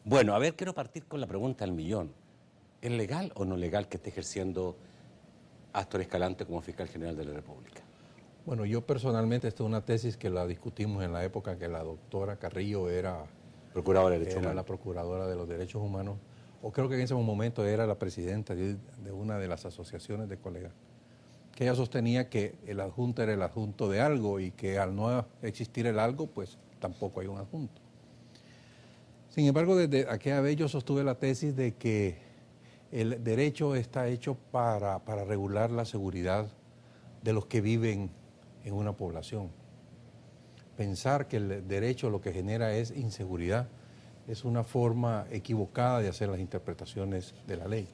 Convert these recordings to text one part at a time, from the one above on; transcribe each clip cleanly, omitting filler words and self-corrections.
Bueno, a ver, quiero partir con la pregunta del millón. ¿Es legal o no legal que esté ejerciendo Astor Escalante como fiscal general de la República? Bueno, yo personalmente, esta es una tesis que la discutimos en la época que la doctora Carrillo era Procuradora de Derechos la Humanos. procuradora de los derechos humanos, o creo que en ese momento era la presidenta de una de las asociaciones de colegas, que ella sostenía que el adjunto era el adjunto de algo y que al no existir el algo, pues tampoco hay un adjunto. Sin embargo, desde aquella vez yo sostuve la tesis de que el derecho está hecho para regular la seguridad de los que viven en una población. Pensar que el derecho lo que genera es inseguridad es una forma equivocada de hacer las interpretaciones de la ley.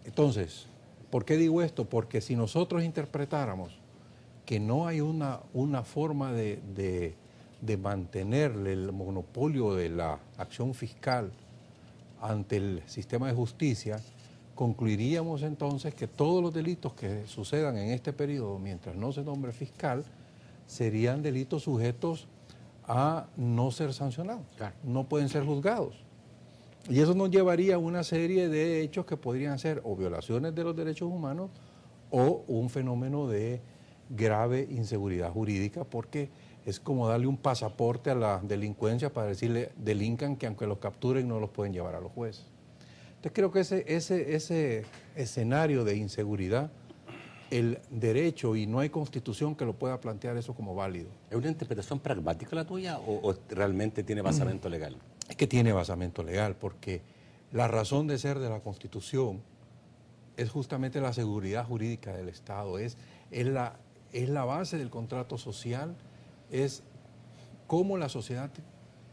Entonces, ¿por qué digo esto? Porque si nosotros interpretáramos que no hay una forma de mantener el monopolio de la acción fiscal ante el sistema de justicia, concluiríamos entonces que todos los delitos que sucedan en este periodo, mientras no se nombre fiscal, serían delitos sujetos a no ser sancionados, Claro. no pueden ser juzgados. Y eso nos llevaría a una serie de hechos que podrían ser o violaciones de los derechos humanos o un fenómeno de grave inseguridad jurídica, porque es como darle un pasaporte a la delincuencia para decirle delincan que aunque los capturen no los pueden llevar a los jueces. Entonces creo que ese escenario de inseguridad, el derecho, y no hay constitución que lo pueda plantear eso como válido. ¿Es una interpretación pragmática la tuya o realmente tiene basamento legal? Es que tiene basamento legal, porque la razón de ser de la Constitución es justamente la seguridad jurídica del Estado, es la base del contrato social, es cómo la sociedad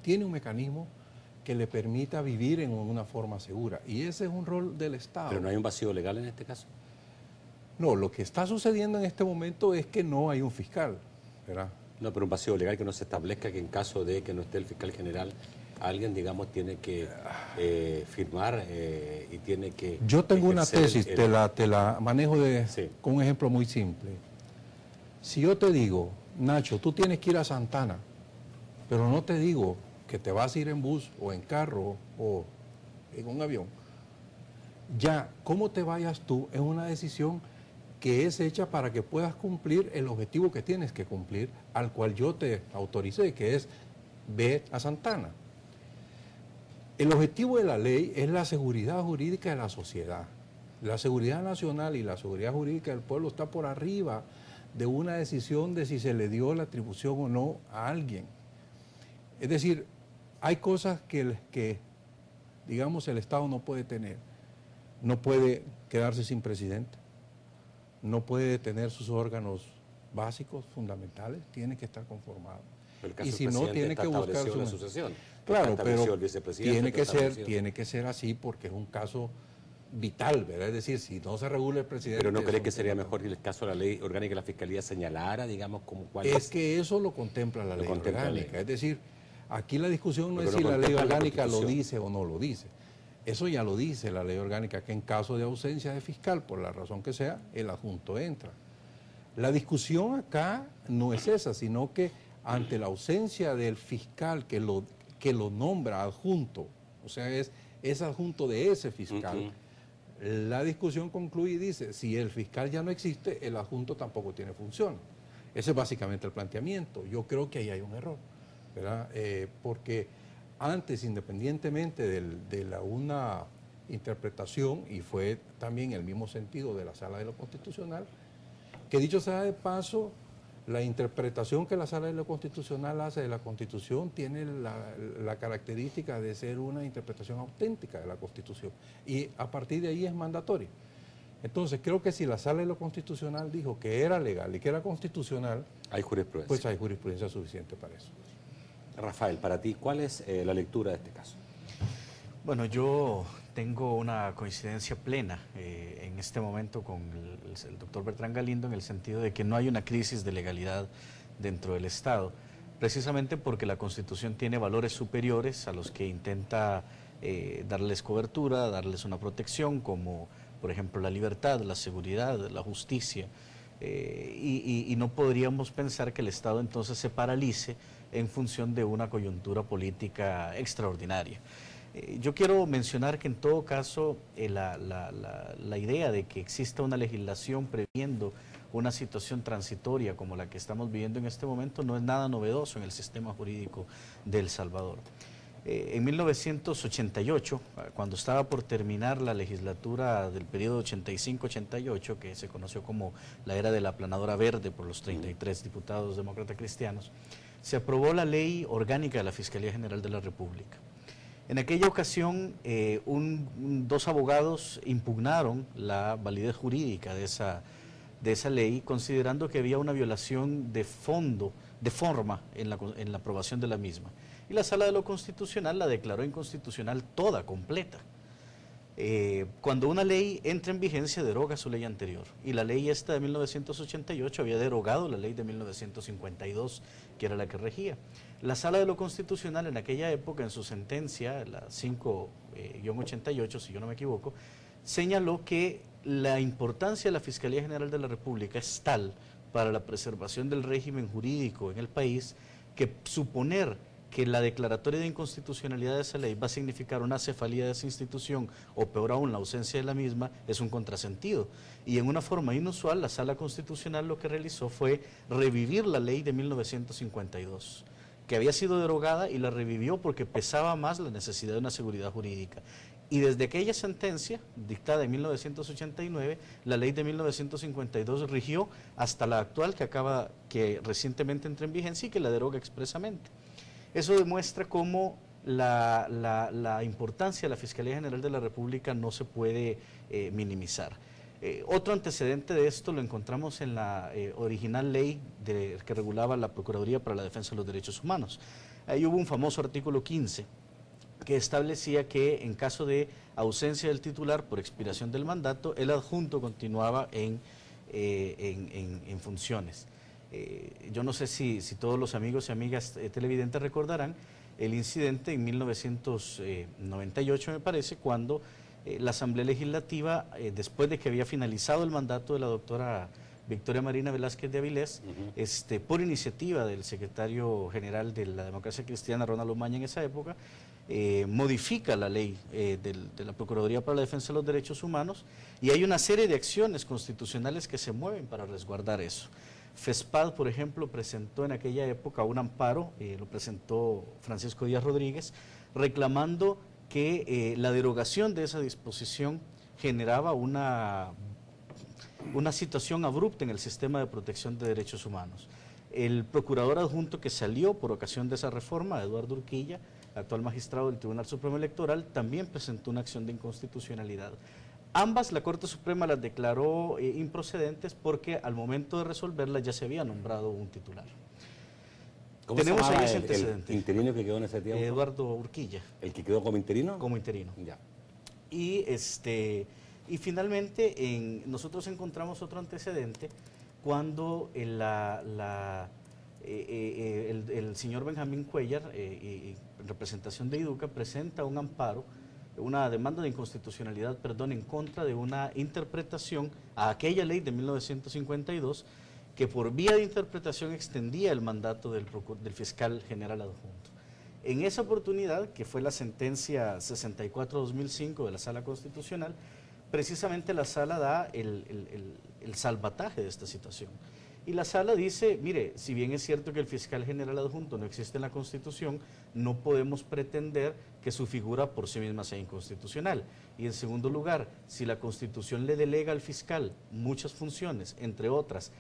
tiene un mecanismo que le permita vivir en una forma segura. Y ese es un rol del Estado. ¿Pero no hay un vacío legal en este caso? No, lo que está sucediendo en este momento es que no hay un fiscal, ¿verdad? No, pero un vacío legal que no se establezca que en caso de que no esté el fiscal general, alguien, digamos, tiene que firmar y tiene que... Yo tengo una tesis, te la manejo Sí. con un ejemplo muy simple. Si yo te digo, Nacho, tú tienes que ir a Santana, pero no te digo que te vas a ir en bus o en carro o en un avión, ya cómo te vayas tú es una decisión que es hecha para que puedas cumplir el objetivo que tienes que cumplir, al cual yo te autoricé, que es ve a Santana. El objetivo de la ley es la seguridad jurídica de la sociedad. La seguridad nacional y la seguridad jurídica del pueblo está por arriba de una decisión de si se le dio la atribución o no a alguien. Es decir, hay cosas que digamos, el Estado no puede tener. No puede quedarse sin presidente, no puede tener sus órganos básicos, fundamentales, tiene que estar conformado. Y si no, tiene que buscar una sucesión. Claro, pero el vicepresidente, tiene que ser así porque es un caso vital, ¿verdad? Es decir, si no se regula el presidente... Pero ¿no crees que sería mejor que en el caso de la ley orgánica de la Fiscalía señalara, digamos, como cuál es? Que eso lo contempla la ley orgánica. Es decir, aquí la discusión no es si la ley orgánica lo dice o no lo dice. Eso ya lo dice la ley orgánica, que en caso de ausencia de fiscal, por la razón que sea, el adjunto entra. La discusión acá no es esa, sino que ante la ausencia del fiscal que lo nombra adjunto, o sea, es adjunto de ese fiscal, la discusión concluye y dice, si el fiscal ya no existe, el adjunto tampoco tiene función. Ese es básicamente el planteamiento. Yo creo que ahí hay un error, ¿verdad? Porque antes, independientemente de una interpretación, y fue también el mismo sentido de la Sala de lo Constitucional, que dicho sea de paso, la interpretación que la Sala de lo Constitucional hace de la Constitución tiene la característica de ser una interpretación auténtica de la Constitución, y a partir de ahí es mandatoria. Entonces, creo que si la Sala de lo Constitucional dijo que era legal y que era constitucional, hay jurisprudencia. Pues hay jurisprudencia suficiente para eso. Rafael, para ti, ¿cuál es la lectura de este caso? Bueno, yo tengo una coincidencia plena en este momento con el doctor Bertrán Galindo, en el sentido de que no hay una crisis de legalidad dentro del Estado, precisamente porque la Constitución tiene valores superiores a los que intenta darles cobertura, darles una protección, como por ejemplo la libertad, la seguridad, la justicia, y no podríamos pensar que el Estado entonces se paralice en función de una coyuntura política extraordinaria. Yo quiero mencionar que en todo caso la idea de que exista una legislación previendo una situación transitoria como la que estamos viviendo en este momento no es nada novedoso en el sistema jurídico de El Salvador. En 1988, cuando estaba por terminar la legislatura del periodo 85-88, que se conoció como la era de la aplanadora verde por los 33 diputados demócratas cristianos, se aprobó la Ley Orgánica de la Fiscalía General de la República. En aquella ocasión, dos abogados impugnaron la validez jurídica de esa ley, considerando que había una violación de forma en la aprobación de la misma. Y la Sala de lo Constitucional la declaró inconstitucional toda, completa. Cuando una ley entra en vigencia, deroga su ley anterior. Y la ley esta de 1988 había derogado la ley de 1952, que era la que regía. La Sala de lo Constitucional en aquella época, en su sentencia, la 5-88, si yo no me equivoco, señaló que la importancia de la Fiscalía General de la República es tal para la preservación del régimen jurídico en el país que suponer que la declaratoria de inconstitucionalidad de esa ley va a significar una cefalía de esa institución o peor aún la ausencia de la misma es un contrasentido. Y en una forma inusual la Sala Constitucional lo que realizó fue revivir la ley de 1952, que había sido derogada, y la revivió porque pesaba más la necesidad de una seguridad jurídica. Y desde aquella sentencia, dictada en 1989, la ley de 1952 rigió hasta la actual que recientemente entró en vigencia y que la deroga expresamente. Eso demuestra cómo la importancia de la Fiscalía General de la República no se puede minimizar. Otro antecedente de esto lo encontramos en la original ley que regulaba la Procuraduría para la Defensa de los Derechos Humanos. Ahí hubo un famoso artículo 15 que establecía que en caso de ausencia del titular por expiración del mandato, el adjunto continuaba en funciones. Yo no sé si todos los amigos y amigas televidentes recordarán el incidente en 1998, me parece, cuando la Asamblea Legislativa, después de que había finalizado el mandato de la doctora Victoria Marina Velázquez de Avilés, por iniciativa del secretario general de la Democracia Cristiana, Ronald Omaña, en esa época, modifica la ley de la Procuraduría para la Defensa de los Derechos Humanos, y hay una serie de acciones constitucionales que se mueven para resguardar eso. FESPAD, por ejemplo, presentó en aquella época un amparo, lo presentó Francisco Díaz Rodríguez, reclamando que la derogación de esa disposición generaba una situación abrupta en el sistema de protección de derechos humanos. El procurador adjunto que salió por ocasión de esa reforma, Eduardo Urquilla, actual magistrado del Tribunal Supremo Electoral, también presentó una acción de inconstitucionalidad. Ambas la Corte Suprema las declaró improcedentes porque al momento de resolverlas ya se había nombrado un titular. ¿Cómo tenemos se llamaba el interino que quedó en ese tiempo? Eduardo Urquilla. ¿El que quedó como interino? Como interino. Ya. Y finalmente nosotros encontramos otro antecedente cuando el señor Benjamín Cuellar, en representación de IDUCA, presenta un amparo, una demanda de inconstitucionalidad, en contra de una interpretación a aquella ley de 1952 que por vía de interpretación extendía el mandato del fiscal general adjunto. En esa oportunidad, que fue la sentencia 64-2005 de la Sala Constitucional, precisamente la Sala da el salvataje de esta situación. Y la Sala dice, mire, si bien es cierto que el fiscal general adjunto no existe en la Constitución, no podemos pretender que su figura por sí misma sea inconstitucional. Y en segundo lugar, si la Constitución le delega al fiscal muchas funciones, entre otras,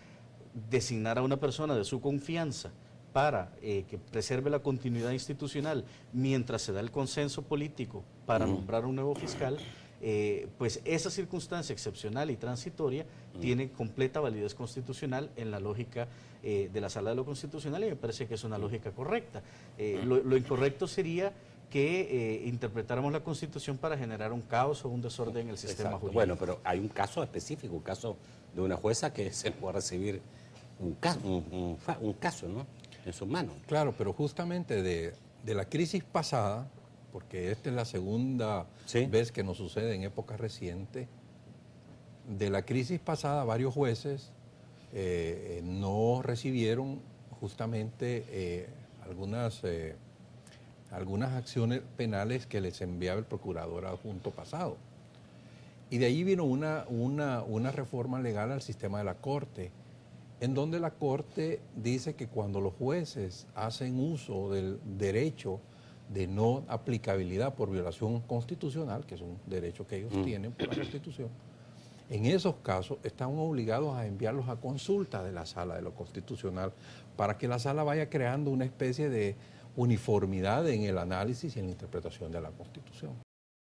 designar a una persona de su confianza para que preserve la continuidad institucional mientras se da el consenso político para nombrar un nuevo fiscal, pues esa circunstancia excepcional y transitoria tiene completa validez constitucional en la lógica de la Sala de lo Constitucional, y me parece que es una lógica correcta. Lo incorrecto sería que interpretáramos la Constitución para generar un caos o un desorden en el sistema jurídico. Bueno, pero hay un caso específico, un caso de una jueza que se puede recibir un caso, ¿no?, en sus manos. Claro, pero justamente de la crisis pasada, porque esta es la segunda vez que nos sucede en época reciente, de la crisis pasada varios jueces no recibieron justamente algunas acciones penales que les enviaba el procurador adjunto pasado. Y de ahí vino una reforma legal al sistema de la Corte, en donde la Corte dice que cuando los jueces hacen uso del derecho de no aplicabilidad por violación constitucional, que es un derecho que ellos tienen por la Constitución, en esos casos están obligados a enviarlos a consulta de la Sala de lo Constitucional para que la Sala vaya creando una especie de uniformidad en el análisis y en la interpretación de la Constitución.